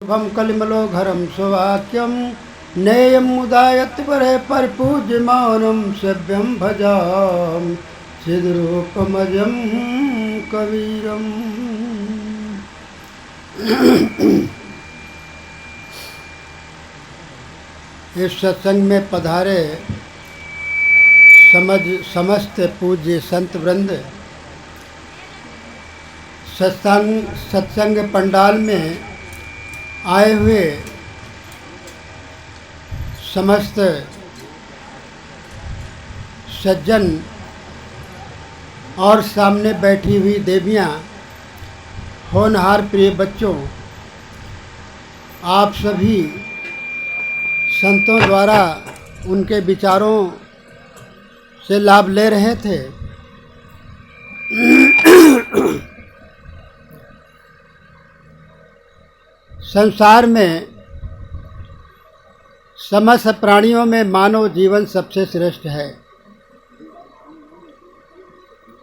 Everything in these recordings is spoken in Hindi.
शुभम कलिमलोघरं सुवाक्यं नेयं मुदायत् परे परिपूज्यमानं सेव्यं भजामि चिद्रूपमजं कबीरम्। इस सत्संग में पधारे समस्त पूज्य संत वृंद, सत्संग पंडाल में आए हुए समस्त सज्जन और सामने बैठी हुई देवियाँ, होनहार प्रिय बच्चों, आप सभी संतों द्वारा उनके विचारों से लाभ ले रहे थे। संसार में समस्त प्राणियों में मानव जीवन सबसे श्रेष्ठ है।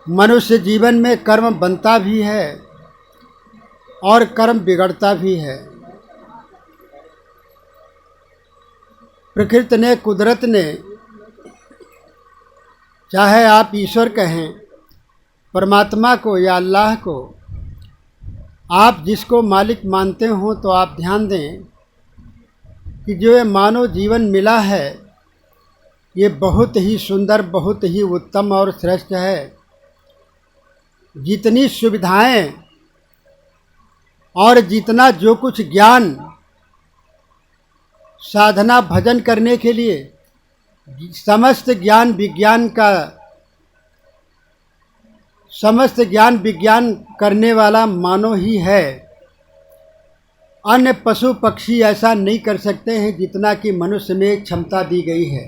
मनुष्य जीवन में कर्म बनता भी है और कर्म बिगड़ता भी है। प्रकृति ने, कुदरत ने, चाहे आप ईश्वर कहें, परमात्मा को या अल्लाह को, आप जिसको मालिक मानते हो, तो आप ध्यान दें कि जो ये मानव जीवन मिला है, ये बहुत ही सुंदर, बहुत ही उत्तम और श्रेष्ठ है। जितनी सुविधाएं और जितना जो कुछ ज्ञान, साधना, भजन करने के लिए समस्त ज्ञान विज्ञान करने वाला मानव ही है। अन्य पशु पक्षी ऐसा नहीं कर सकते हैं जितना कि मनुष्य में क्षमता दी गई है।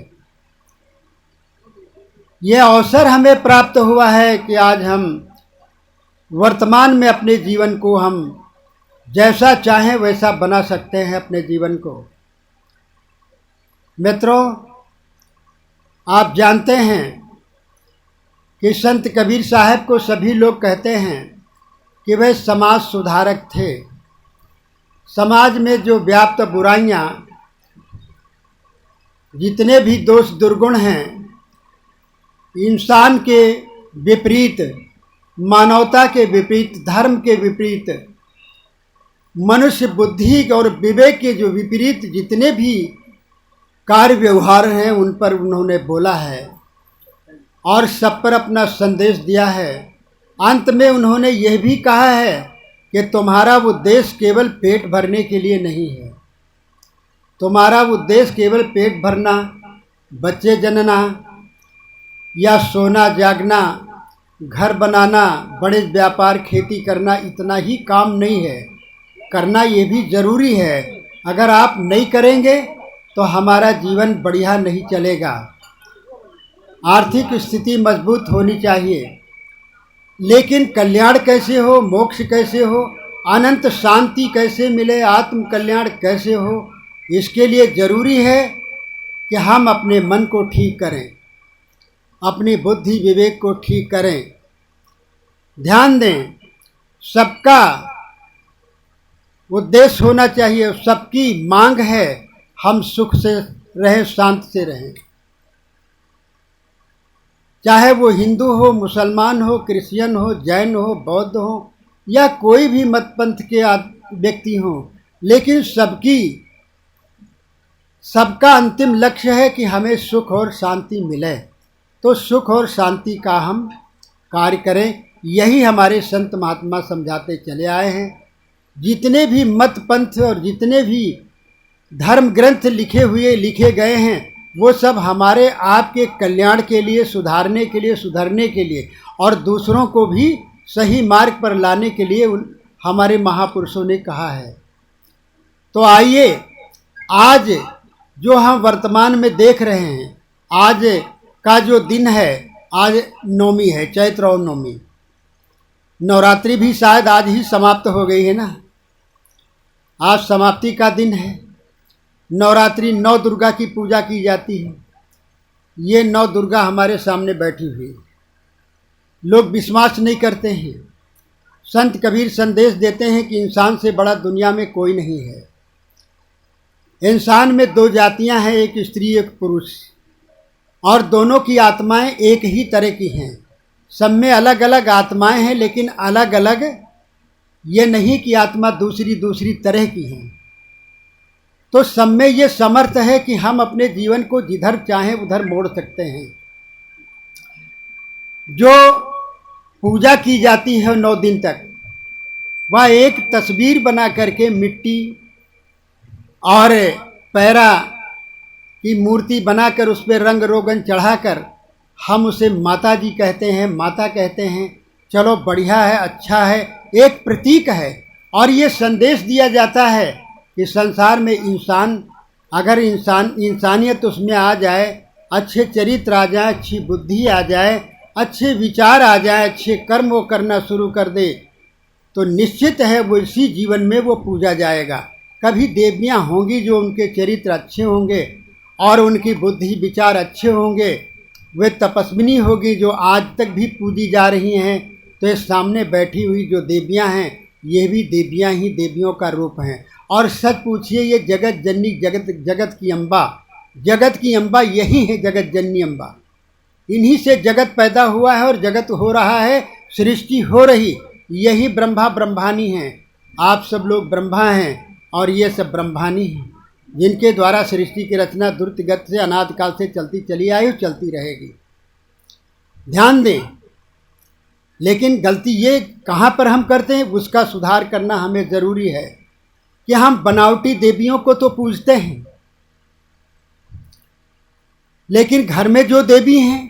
यह अवसर हमें प्राप्त हुआ है कि आज हम वर्तमान में अपने जीवन को हम जैसा चाहें वैसा बना सकते हैं अपने जीवन को। मित्रों, आप जानते हैं कि संत कबीर साहब को सभी लोग कहते हैं कि वे समाज सुधारक थे। समाज में जो व्याप्त बुराइयां, जितने भी दोष दुर्गुण हैं, इंसान के विपरीत, मानवता के विपरीत, धर्म के विपरीत, मनुष्य बुद्धि और विवेक के जो विपरीत जितने भी कार्य व्यवहार हैं, उन पर उन्होंने बोला है और सब पर अपना संदेश दिया है। अंत में उन्होंने यह भी कहा है कि तुम्हारा उद्देश्य केवल पेट भरने के लिए नहीं है। तुम्हारा उद्देश्य केवल पेट भरना, बच्चे जनना या सोना जागना, घर बनाना, बड़े व्यापार, खेती करना, इतना ही काम नहीं है। करना ये भी ज़रूरी है। अगर आप नहीं करेंगे तो हमारा जीवन बढ़िया नहीं चलेगा। आर्थिक स्थिति मजबूत होनी चाहिए, लेकिन कल्याण कैसे हो, मोक्ष कैसे हो, अनंत शांति कैसे मिले, आत्म कल्याण कैसे हो, इसके लिए ज़रूरी है कि हम अपने मन को ठीक करें, अपनी बुद्धि विवेक को ठीक करें। ध्यान दें, सबका उद्देश्य होना चाहिए, सबकी मांग है हम सुख से रहें, शांत से रहें। चाहे वो हिंदू हो, मुसलमान हो, क्रिश्चियन हो, जैन हो, बौद्ध हो या कोई भी मत पंथ के व्यक्ति हो, लेकिन सबका अंतिम लक्ष्य है कि हमें सुख और शांति मिले। तो सुख और शांति का हम कार्य करें। यही हमारे संत महात्मा समझाते चले आए हैं। जितने भी मत पंथ और जितने भी धर्म ग्रंथ लिखे गए हैं, वो सब हमारे आपके कल्याण के लिए, सुधारने के लिए, सुधरने के लिए और दूसरों को भी सही मार्ग पर लाने के लिए हमारे महापुरुषों ने कहा है। तो आइए, आज जो हम वर्तमान में देख रहे हैं, आज का जो दिन है, आज नवमी है, चैत्र नवमी। नवरात्रि भी शायद आज ही समाप्त हो गई है ना। आज समाप्ति का दिन है। नवरात्रि 9 दुर्गा की पूजा की जाती है। ये 9 दुर्गा हमारे सामने बैठी हुई। लोग विश्वास नहीं करते हैं। संत कबीर संदेश देते हैं कि इंसान से बड़ा दुनिया में कोई नहीं है। इंसान में दो जातियां हैं, एक स्त्री एक पुरुष, और दोनों की आत्माएं एक ही तरह की हैं। सब में अलग अलग आत्माएं हैं, लेकिन अलग अलग ये नहीं कि आत्मा दूसरी दूसरी तरह की हैं। तो सब में ये समर्थ है कि हम अपने जीवन को जिधर चाहें उधर मोड़ सकते हैं। जो पूजा की जाती है 9 दिन तक, वह एक तस्वीर बना करके मिट्टी और पैरा की मूर्ति बनाकर उस पर रंग रोगन चढ़ाकर हम उसे माता जी कहते हैं, माता कहते हैं। चलो बढ़िया है, अच्छा है, एक प्रतीक है। और ये संदेश दिया जाता है कि संसार में इंसान अगर इंसानियत उसमें आ जाए, अच्छे चरित्र आ जाए, अच्छी बुद्धि आ जाए, अच्छे विचार आ जाए, अच्छे कर्म वो करना शुरू कर दे, तो निश्चित है वो इसी जीवन में वो पूजा जाएगा। कभी देवियाँ होंगी जो उनके चरित्र अच्छे होंगे और उनकी बुद्धि विचार अच्छे होंगे, वे तपस्विनी होगी जो आज तक भी पूजी जा रही हैं। तो ये सामने बैठी हुई जो देवियाँ हैं, ये भी देवियाँ ही देवियों का रूप हैं। और सच पूछिए, ये जगत जननी जगत की अम्बा यही है, जगत जननी अम्बा। इन्हीं से जगत पैदा हुआ है और जगत हो रहा है, सृष्टि हो रही, यही ब्रह्मा ब्रह्मानी हैं। आप सब लोग ब्रह्मा हैं और ये सब ब्रह्मानी हैं, जिनके द्वारा सृष्टि की रचना द्रुत गति से अनादि काल से चलती चली आई और चलती रहेगी। ध्यान दें। लेकिन गलती ये कहाँ पर हम करते हैं, उसका सुधार करना हमें ज़रूरी है कि हम बनावटी देवियों को तो पूजते हैं, लेकिन घर में जो देवी हैं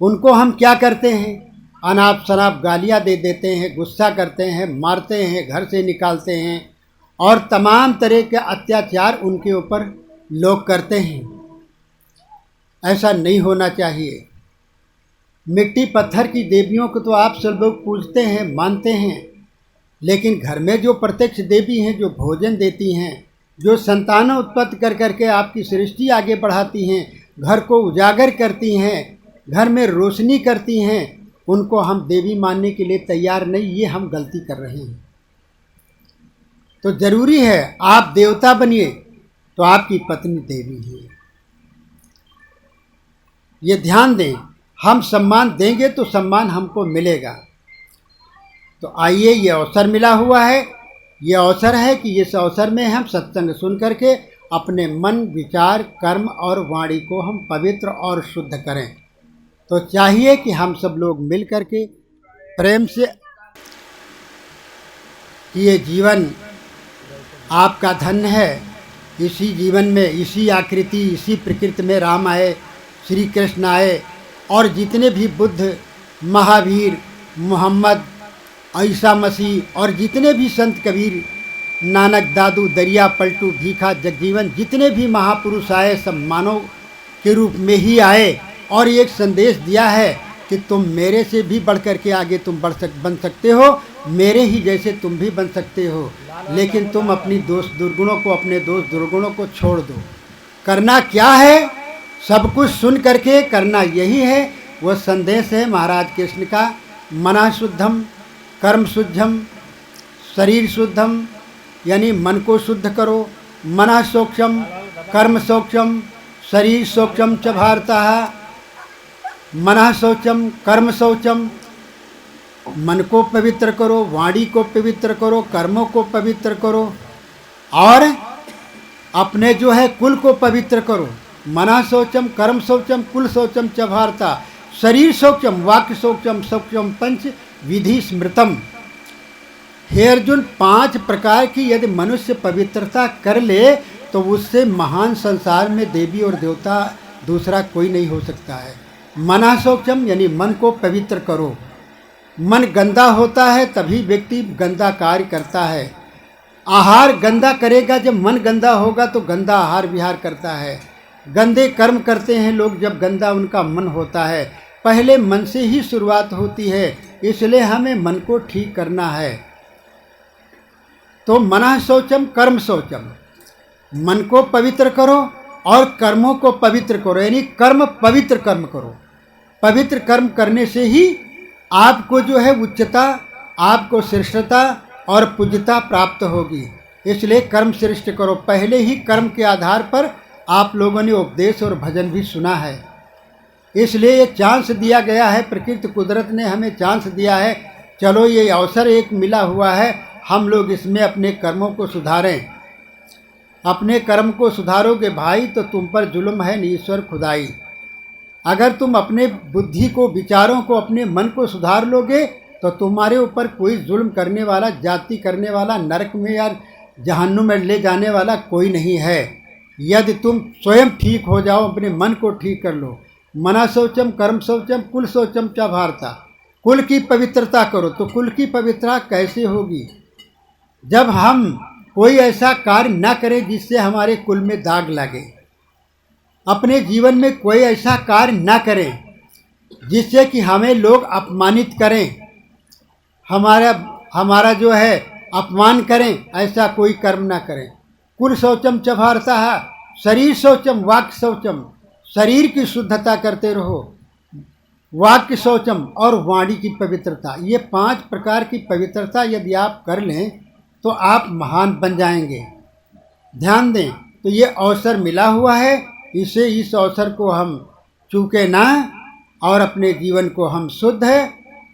उनको हम क्या करते हैं, अनाप शनाप गालियाँ दे देते हैं, गुस्सा करते हैं, मारते हैं, घर से निकालते हैं और तमाम तरह के अत्याचार उनके ऊपर लोग करते हैं। ऐसा नहीं होना चाहिए। मिट्टी पत्थर की देवियों को तो आप सब लोग पूजते हैं, मानते हैं, लेकिन घर में जो प्रत्यक्ष देवी हैं, जो भोजन देती हैं, जो संतान उत्पत्ति कर करके आपकी सृष्टि आगे बढ़ाती हैं, घर को उजागर करती हैं, घर में रोशनी करती हैं, उनको हम देवी मानने के लिए तैयार नहीं। ये हम गलती कर रहे हैं। तो ज़रूरी है आप देवता बनिए तो आपकी पत्नी देवी है, ये ध्यान दें। हम सम्मान देंगे तो सम्मान हमको मिलेगा। तो आइए, ये अवसर मिला हुआ है, ये अवसर है कि इस अवसर में हम सत्संग सुन करके अपने मन, विचार, कर्म और वाणी को हम पवित्र और शुद्ध करें। तो चाहिए कि हम सब लोग मिल करके प्रेम से, ये जीवन आपका धन है, इसी जीवन में, इसी आकृति, इसी प्रकृति में राम आए, श्री कृष्ण आए और जितने भी बुद्ध, महावीर, मोहम्मद, ईसा मसीह और जितने भी संत कबीर, नानक, दादू, दरिया, पलटू, भीखा, जगजीवन, जितने भी महापुरुष आए, सब मानव के रूप में ही आए और एक संदेश दिया है कि तुम मेरे से भी बढ़ कर के आगे तुम बन सकते हो, मेरे ही जैसे तुम भी बन सकते हो, लेकिन तुम अपनी दोष दुर्गुणों को, अपने दोष दुर्गुणों को छोड़ दो। करना क्या है, सब कुछ सुन करके करना यही है। वो संदेश है महाराज कृष्ण का, मना शुद्धम कर्म शुद्धम शरीर शुद्धम, यानी मन को शुद्ध करो। मना सौक्षम कर्म सौक्षम शरीर सौक्षम च भारतः। मना शौचम कर्म शौचम, मन को पवित्र करो, वाणी को पवित्र करो, कर्मों को पवित्र करो और अपने जो है कुल को पवित्र करो। मना शौचम कर्म शौचम कुल शौचम च भारता। शरीर शौचम वाक्य शौचम शौचम पंच विधि स्मृतम। हे अर्जुन, 5 प्रकार की यदि मनुष्य पवित्रता कर ले तो उससे महान संसार में देवी और देवता दूसरा कोई नहीं हो सकता है। मना शौचम यानी मन को पवित्र करो। मन गंदा होता है तभी व्यक्ति गंदा कार्य करता है। आहार गंदा करेगा, जब मन गंदा होगा तो गंदा आहार विहार करता है। गंदे कर्म करते हैं लोग जब गंदा उनका मन होता है। पहले मन से ही शुरुआत होती है, इसलिए हमें मन को ठीक करना है। तो मना शौचम कर्म शौचम, मन को पवित्र करो और कर्मों को पवित्र करो, यानी कर्म पवित्र कर्म करो। पवित्र कर्म करने से ही आपको जो है उच्चता, आपको श्रेष्ठता और पूज्यता प्राप्त होगी। इसलिए कर्म श्रेष्ठ करो। पहले ही कर्म के आधार पर आप लोगों ने उपदेश और भजन भी सुना है। इसलिए ये चांस दिया गया है, प्रकृति कुदरत ने हमें चांस दिया है। चलो ये अवसर एक मिला हुआ है, हम लोग इसमें अपने कर्मों को सुधारें। अपने कर्म को सुधारोगे भाई तो तुम पर जुल्म है ईश्वर खुदाई। अगर तुम अपने बुद्धि को, विचारों को, अपने मन को सुधार लोगे तो तुम्हारे ऊपर कोई जुल्म करने वाला, जाति करने वाला, नरक में या जहन्नुम में ले जाने वाला कोई नहीं है। यदि तुम स्वयं ठीक हो जाओ, अपने मन को ठीक कर लो। मना शौचम कर्म शौचम कुल शौचम च भारता। कुल की पवित्रता करो। तो कुल की पवित्रता कैसे होगी? जब हम कोई ऐसा कार्य न करें जिससे हमारे कुल में दाग लगे। अपने जीवन में कोई ऐसा कार्य न करें जिससे कि हमें लोग अपमानित करें, हमारा जो है अपमान करें, ऐसा कोई कर्म ना करें। कुल शौचम च भारतः, शरीर शौचम वाक्य शौचम, शरीर की शुद्धता करते रहो, वाक्य शौचम और वाणी की पवित्रता। ये 5 प्रकार की पवित्रता यदि आप कर लें तो आप महान बन जाएंगे। ध्यान दें, तो ये अवसर मिला हुआ है, इस अवसर को हम चूके ना और अपने जीवन को हम शुद्ध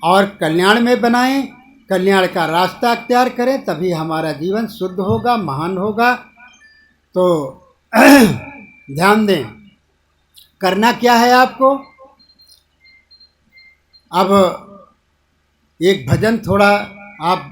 और कल्याण में बनाएं, कल्याण का रास्ता अख्तियार करें, तभी हमारा जीवन शुद्ध होगा, महान होगा। तो ध्यान दें, करना क्या है आपको। अब एक भजन थोड़ा आप